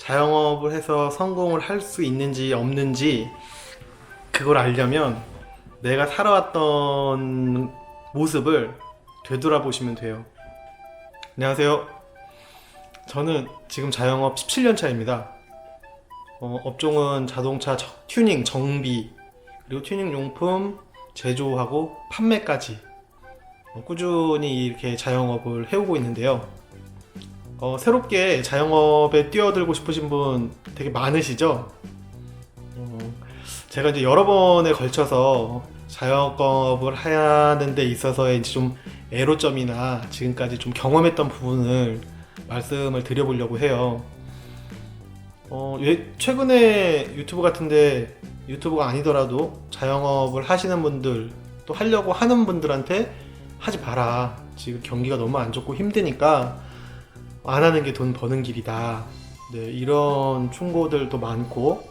자영업을 해서 성공을 할 수 있는지 없는지 그걸 알려면 내가 살아왔던 모습을 되돌아보시면 돼요. 안녕하세요. 저는 지금 자영업 17년 차입니다. 업종은 자동차 튜닝, 정비, 그리고 튜닝 용품 제조하고 판매까지 꾸준히 이렇게 자영업을 해오고 있는데요. 새롭게 자영업에 뛰어들고 싶으신 분 되게 많으시죠? 제가 이제 여러 번에 걸쳐서 자영업을 하는 데 있어서의 이제 좀 애로점이나 지금까지 좀 경험했던 부분을 말씀을 드려보려고 해요. 최근에 유튜브 같은데, 유튜브가 아니더라도 자영업을 하시는 분들, 또 하려고 하는 분들한테 하지 마라. 지금 경기가 너무 안 좋고 힘드니까 안 하는 게 돈 버는 길이다. 네, 이런 충고들도 많고,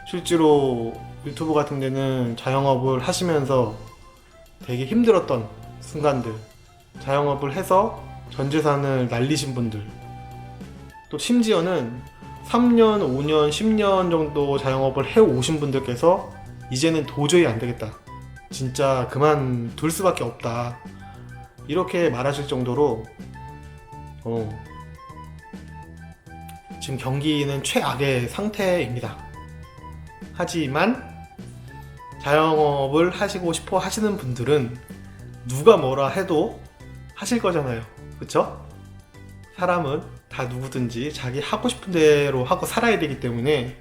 실제로 유튜브 같은 데는 자영업을 하시면서 되게 힘들었던 순간들, 자영업을 해서 전 재산을 날리신 분들, 또 심지어는 3년, 5년, 10년 정도 자영업을 해오신 분들께서 이제는 도저히 안 되겠다, 진짜 그만둘 수밖에 없다, 이렇게 말하실 정도로 지금 경기는 최악의 상태입니다. 하지만 자영업을 하시고 싶어 하시는 분들은 누가 뭐라 해도 하실 거잖아요. 그쵸? 사람은 다 누구든지 자기 하고 싶은 대로 하고 살아야 되기 때문에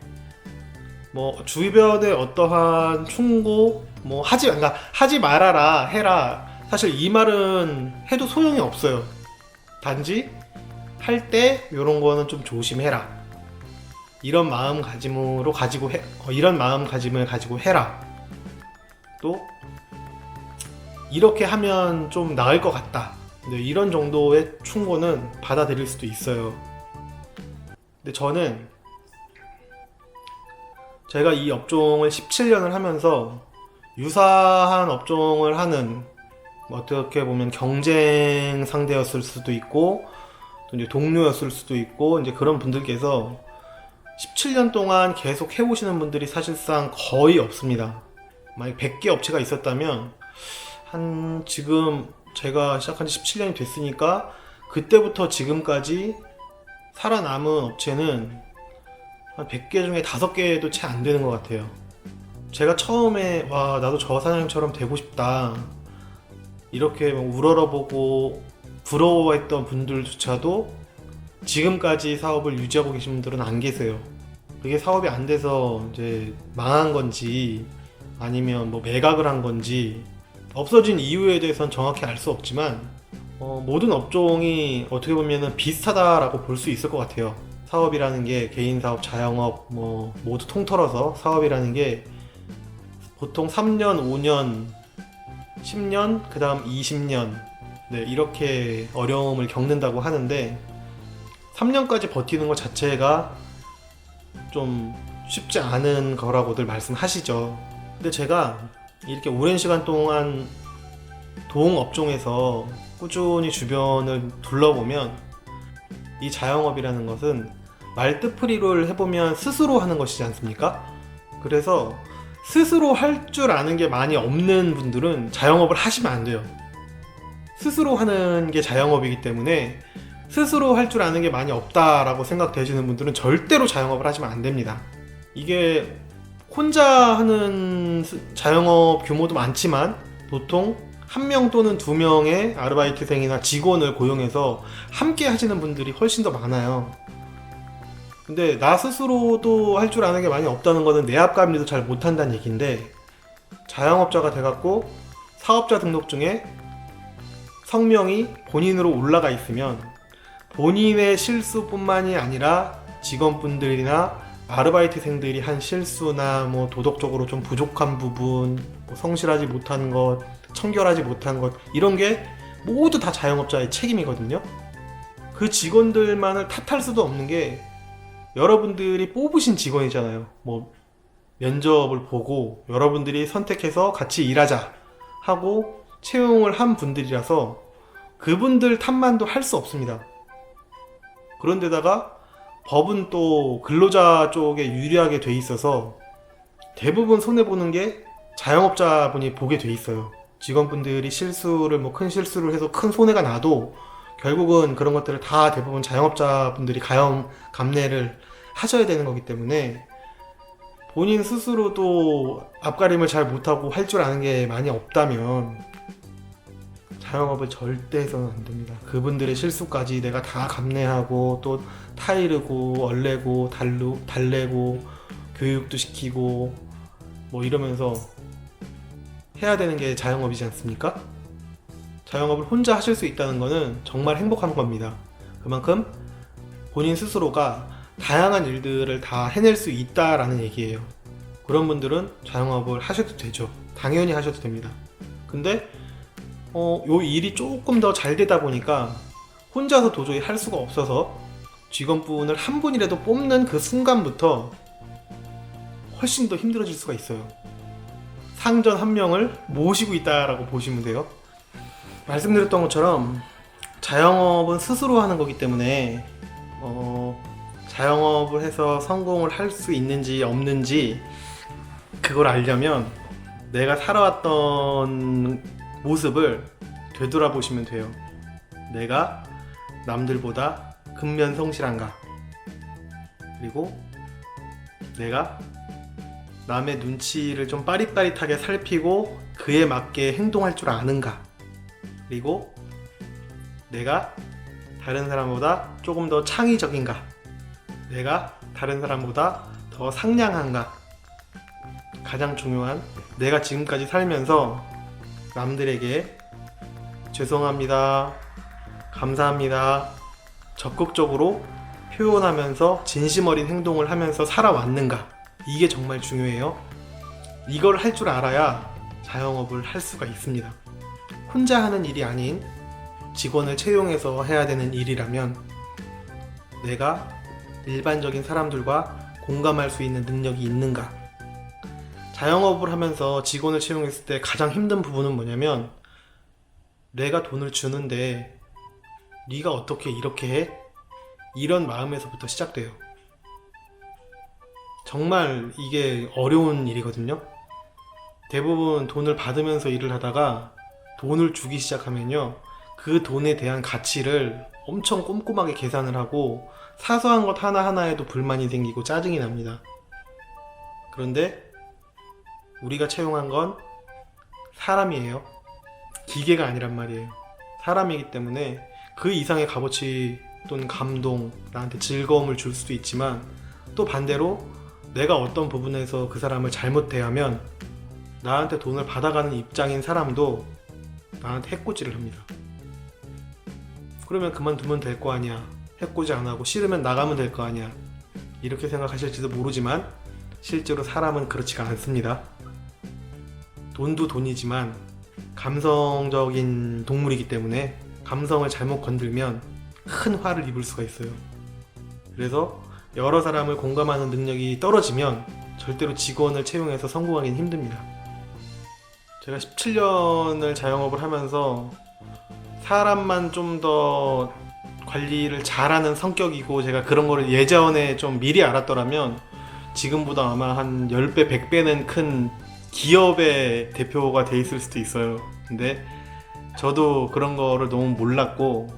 주변에 어떠한 충고 그러니까 하지 말아라, 해라, 사실 이 말은 해도 소용이 없어요. 단지 할 때 이런 거는 좀 조심해라, 이런 마음가짐을 가지고 해라, 또 이렇게 하면 좀 나을 것 같다, 네, 이런 정도의 충고는 받아들일 수도 있어요. 근데 저는 제가 이 업종을 17년을 하면서 유사한 업종을 하는, 어떻게 보면 경쟁 상대였을 수도 있고, 또 이제 동료였을 수도 있고, 이제 그런 분들께서 17년 동안 계속 해오시는 분들이 사실상 거의 없습니다. 만약 100개 업체가 있었다면 지금 제가 시작한 지 17년이 됐으니까 그때부터 지금까지 살아남은 업체는 한 100개 중에 5개도 채 안 되는 것 같아요. 제가 처음에 나도 저 사장님처럼 되고 싶다, 이렇게 우러러보고 부러워했던 분들조차도 지금까지 사업을 유지하고 계신 분들은 안 계세요. 그게 사업이 안 돼서 이제 망한 건지, 아니면 매각을 한 건지, 없어진 이유에 대해서는 정확히 알 수 없지만 모든 업종이 어떻게 보면 비슷하다라고 볼 수 있을 것 같아요. 사업이라는 게, 개인 사업, 자영업 모두 통틀어서 사업이라는 게 보통 3년, 5년, 10년, 그 다음 20년, 네, 이렇게 어려움을 겪는다고 하는데 3년까지 버티는 것 자체가 좀 쉽지 않은 거라고들 말씀하시죠. 근데 제가 이렇게 오랜 시간 동안 동업종에서 꾸준히 주변을 둘러보면 이 자영업이라는 것은 말뜻풀이를 해보면 스스로 하는 것이지 않습니까? 그래서 스스로 할 줄 아는 게 많이 없는 분들은 자영업을 하시면 안 돼요. 스스로 하는 게 자영업이기 때문에 스스로 할 줄 아는 게 많이 없다라고 생각되시는 분들은 절대로 자영업을 하시면 안 됩니다. 이게 혼자 하는 자영업 규모도 많지만 보통 1명 또는 2명의 아르바이트생이나 직원을 고용해서 함께 하시는 분들이 훨씬 더 많아요. 근데 나 스스로도 할 줄 아는 게 많이 없다는 거는 내 앞 관리도 잘 못한다는 얘기인데, 자영업자가 돼갖고 사업자 등록증에 성명이 본인으로 올라가 있으면 본인의 실수뿐만이 아니라 직원분들이나 아르바이트생들이 한 실수나 도덕적으로 좀 부족한 부분, 성실하지 못한 것, 청결하지 못한 것, 이런 게 모두 다 자영업자의 책임이거든요. 그 직원들만을 탓할 수도 없는 게 여러분들이 뽑으신 직원이잖아요. 면접을 보고 여러분들이 선택해서 같이 일하자 하고 채용을 한 분들이라서 그분들 탓만도 할 수 없습니다. 그런데다가 법은 또 근로자 쪽에 유리하게 돼 있어서 대부분 손해보는 게 자영업자분이 보게 돼 있어요. 직원분들이 실수를 뭐 큰 실수를 해서 큰 손해가 나도 결국은 그런 것들을 다 대부분 자영업자분들이 가용 감내를 하셔야 되는 거기 때문에 본인 스스로도 앞가림을 잘 못하고 할 줄 아는 게 많이 없다면 자영업을 절대 해서는 안 됩니다. 그분들의 실수까지 내가 다 감내하고 또 타이르고 얼레고 달래고 교육도 시키고 뭐 이러면서 해야 되는 게 자영업이지 않습니까? 자영업을 혼자 하실 수 있다는 거는 정말 행복한 겁니다. 그만큼 본인 스스로가 다양한 일들을 다 해낼 수 있다라는 얘기예요. 그런 분들은 자영업을 하셔도 되죠. 당연히 하셔도 됩니다. 근데 요 일이 조금 더 잘 되다 보니까 혼자서 도저히 할 수가 없어서 직원분을 한 분이라도 뽑는 그 순간부터 훨씬 더 힘들어질 수가 있어요. 상전 한 명을 모시고 있다라고 보시면 돼요. 말씀드렸던 것처럼 자영업은 스스로 하는 거기 때문에 자영업을 해서 성공을 할 수 있는지 없는지 그걸 알려면 내가 살아왔던 모습을 되돌아보시면 돼요. 내가 남들보다 근면성실한가, 그리고 내가 남의 눈치를 좀 빠릿빠릿하게 살피고 그에 맞게 행동할 줄 아는가, 그리고 내가 다른 사람보다 조금 더 창의적인가, 내가 다른 사람보다 더 상냥한가. 가장 중요한, 내가 지금까지 살면서 남들에게 죄송합니다, 감사합니다 적극적으로 표현하면서 진심 어린 행동을 하면서 살아왔는가. 이게 정말 중요해요. 이걸 할 줄 알아야 자영업을 할 수가 있습니다. 혼자 하는 일이 아닌 직원을 채용해서 해야 되는 일이라면 내가 일반적인 사람들과 공감할 수 있는 능력이 있는가. 자영업을 하면서 직원을 채용했을 때 가장 힘든 부분은 뭐냐면 내가 돈을 주는데 네가 어떻게 이렇게 해? 이런 마음에서부터 시작돼요. 정말 이게 어려운 일이거든요. 대부분 돈을 받으면서 일을 하다가 돈을 주기 시작하면요, 그 돈에 대한 가치를 엄청 꼼꼼하게 계산을 하고 사소한 것 하나하나에도 불만이 생기고 짜증이 납니다. 그런데 우리가 채용한 건 사람이에요. 기계가 아니란 말이에요. 사람이기 때문에 그 이상의 값어치 또는 감동, 나한테 즐거움을 줄 수도 있지만 또 반대로 내가 어떤 부분에서 그 사람을 잘못 대하면 나한테 돈을 받아가는 입장인 사람도 나한테 해코지를 합니다. 그러면 그만두면 될 거 아니야, 해코지 안 하고 싫으면 나가면 될 거 아니야, 이렇게 생각하실지도 모르지만 실제로 사람은 그렇지가 않습니다. 돈도 돈이지만 감성적인 동물이기 때문에 감성을 잘못 건들면 큰 화를 입을 수가 있어요. 그래서 여러 사람을 공감하는 능력이 떨어지면 절대로 직원을 채용해서 성공하기는 힘듭니다. 제가 17년을 자영업을 하면서 사람만 좀 더 관리를 잘하는 성격이고 제가 그런 거를 예전에 좀 미리 알았더라면 지금보다 아마 한 10배, 100배는 큰 기업의 대표가 돼 있을 수도 있어요. 근데 저도 그런 거를 너무 몰랐고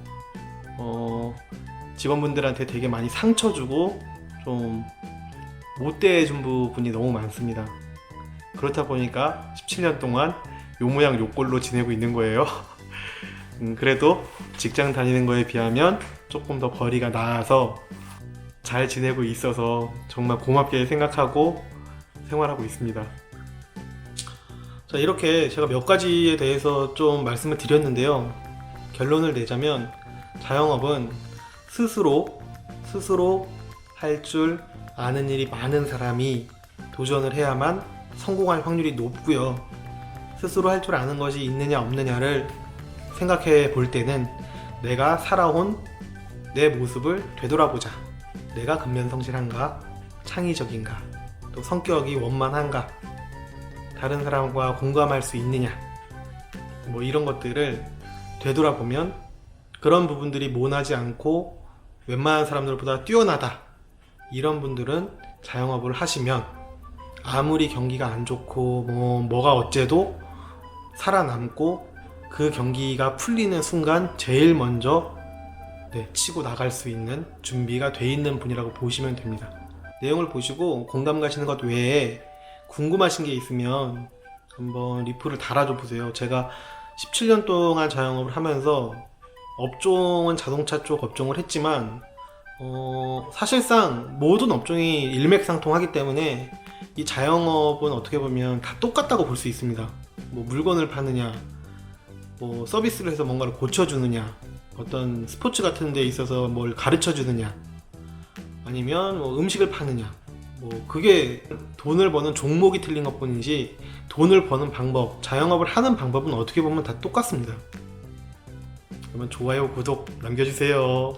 직원분들한테 되게 많이 상처 주고 좀 못 대해준 부분이 너무 많습니다. 그렇다 보니까 17년 동안 요 모양 요 꼴로 지내고 있는 거예요. 그래도 직장 다니는 거에 비하면 조금 더 거리가 나아서 잘 지내고 있어서 정말 고맙게 생각하고 생활하고 있습니다. 자, 이렇게 제가 몇 가지에 대해서 좀 말씀을 드렸는데요. 결론을 내자면 자영업은 스스로 할 줄 아는 일이 많은 사람이 도전을 해야만 성공할 확률이 높고요. 스스로 할 줄 아는 것이 있느냐 없느냐를 생각해 볼 때는 내가 살아온 내 모습을 되돌아보자. 내가 근면성실한가, 창의적인가, 또 성격이 원만한가, 다른 사람과 공감할 수 있느냐, 뭐 이런 것들을 되돌아보면 그런 부분들이 모나지 않고 웬만한 사람들보다 뛰어나다 이런 분들은 자영업을 하시면 아무리 경기가 안 좋고 뭐가 어째도 살아남고 그 경기가 풀리는 순간 제일 먼저 치고 나갈 수 있는 준비가 돼 있는 분이라고 보시면 됩니다. 내용을 보시고 공감 가시는 것 외에 궁금하신 게 있으면 한번 리플을 달아줘 보세요. 제가 17년 동안 자영업을 하면서 업종은 자동차 쪽 업종을 했지만 사실상 모든 업종이 일맥상통하기 때문에 이 자영업은 어떻게 보면 다 똑같다고 볼 수 있습니다. 뭐 물건을 파느냐, 뭐 서비스를 해서 뭔가를 고쳐주느냐, 어떤 스포츠 같은 데 있어서 뭘 가르쳐 주느냐, 아니면 뭐 음식을 파느냐, 뭐 그게 돈을 버는 종목이 틀린 것 뿐이지 돈을 버는 방법, 자영업을 하는 방법은 어떻게 보면 다 똑같습니다. 그러면 좋아요, 구독 남겨주세요.